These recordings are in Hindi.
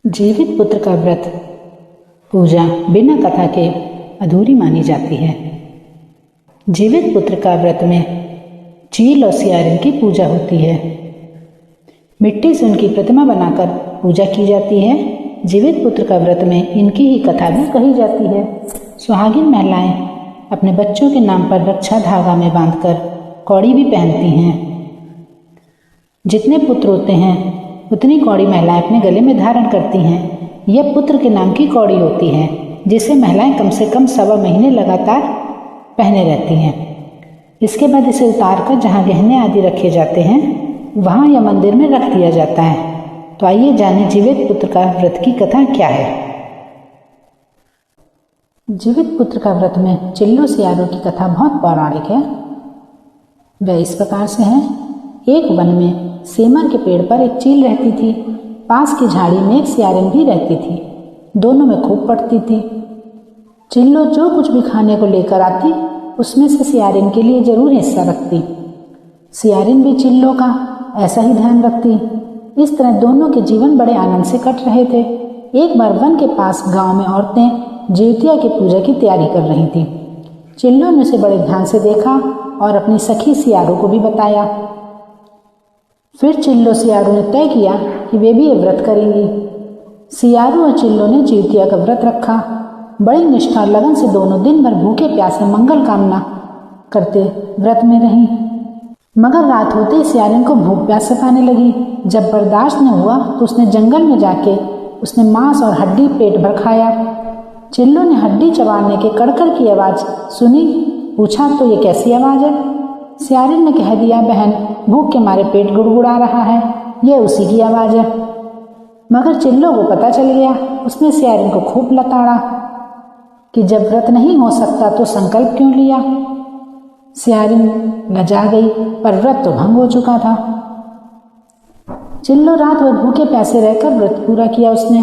जीवित पुत्र का व्रत पूजा बिना कथा के अधूरी मानी जाती है। जीवित पुत्र का व्रत में चील और सियारिन की पूजा होती है। मिट्टी से उनकी प्रतिमा बनाकर पूजा की जाती है। जीवित पुत्र का व्रत में इनकी ही कथा भी कही जाती है। सुहागिन महिलाएं अपने बच्चों के नाम पर रक्षा धागा में बांधकर कौड़ी भी पहनती हैं। जितने पुत्र होते हैं उतनी कौड़ी महिलाएं अपने गले में धारण करती हैं। यह पुत्र के नाम की कौड़ी होती है जिसे महिलाएं कम से कम 1.25 महीने लगातार पहने रहती हैं। इसके बाद इसे उतार कर जहाँ गहने आदि रखे जाते हैं वहाँ या मंदिर में रख दिया जाता है। तो आइए जानें जीवित पुत्र का व्रत की कथा क्या है। जीवित पुत्र का व्रत में चिल्लो सियारों की कथा बहुत पौराणिक है। वह इस प्रकार से है। एक वन में सेमर के पेड़ पर एक चील रहती थी। पास की झाड़ी में एक सियारिन भी रहती थी। दोनों में खूब पड़ती थी। चिल्लो जो कुछ भी खाने को लेकर आती उसमें से सियारिन के लिए जरूर हिस्सा रखती। सियारिन भी चिल्लो का ऐसा ही ध्यान रखती। इस तरह दोनों के जीवन बड़े आनंद से कट रहे थे। एक बार वन के पास गांव में औरतें जीवतिया की पूजा की तैयारी कर रही थी। चिल्लो ने उसे बड़े ध्यान से देखा और अपनी सखी सियारो को भी बताया। फिर चिल्लो सियारो ने तय किया कि वे भी ये व्रत करेंगी। सियारो और चिल्लो ने जीवतिया का व्रत रखा। बड़ी निष्ठा और लगन से दोनों दिन भर भूखे प्यासे मंगल कामना करते व्रत में रहीं। मगर रात होते ही सियारिन को भूख प्यास सताने लगी। जब बर्दाश्त न हुआ तो उसने जंगल में जाके उसने मांस और हड्डी पेट भर खाया। चिल्लो ने हड्डी चबाने के कड़कड़ की आवाज़ सुनी। पूछा तो ये कैसी आवाज़ है? सियारिन ने कह दिया, बहन भूख के मारे पेट गुड़गुड़ा रहा है, यह उसी की आवाज़ है। मगर चिल्लो को पता चल गया। उसने सियारिन को खूब लताड़ा कि जब व्रत नहीं हो सकता तो संकल्प क्यों लिया। सियारिन लजा गई पर व्रत तो भंग हो चुका था। चिल्लो रात भर भूखे प्यासे रहकर व्रत पूरा किया उसने।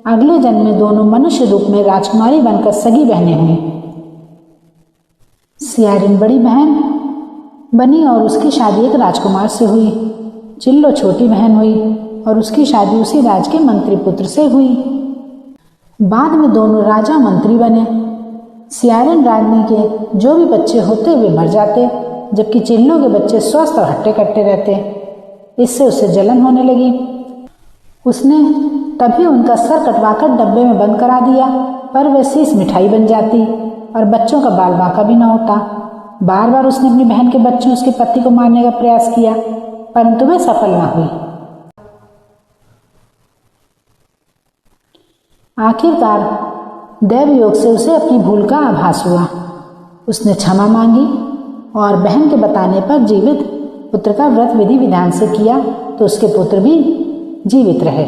अगले जन्म में दोनों मनुष्य रूप में राजकुमारी बनकर सगी बहनें हुई। सियारिन बड़ी बहन बनी और उसकी शादी एक राजकुमार से हुई। चिल्लो छोटी बहन हुई और उसकी शादी उसी राज के मंत्री पुत्र से हुई। बाद में दोनों राजा मंत्री बने। सियारिन रानी के जो भी बच्चे होते वे मर जाते, जबकि चिल्लो के बच्चे स्वस्थ और हट्टे कट्टे रहते। इससे उसे जलन होने लगी। उसने तभी उनका सर कटवाकर डब्बे में बंद करा दिया, पर वह शीश मिठाई बन जाती और बच्चों का बाल बांका भी न होता। बार बार उसने अपनी बहन के बच्चों उसके पति को मारने का प्रयास किया, परंतु वह सफल न हुई। आखिरकार दैव योग से उसे अपनी भूल का आभास हुआ। उसने क्षमा मांगी और बहन के बताने पर जीवित पुत्र का व्रत विधि विधान से किया तो उसके पुत्र भी जीवित रहे।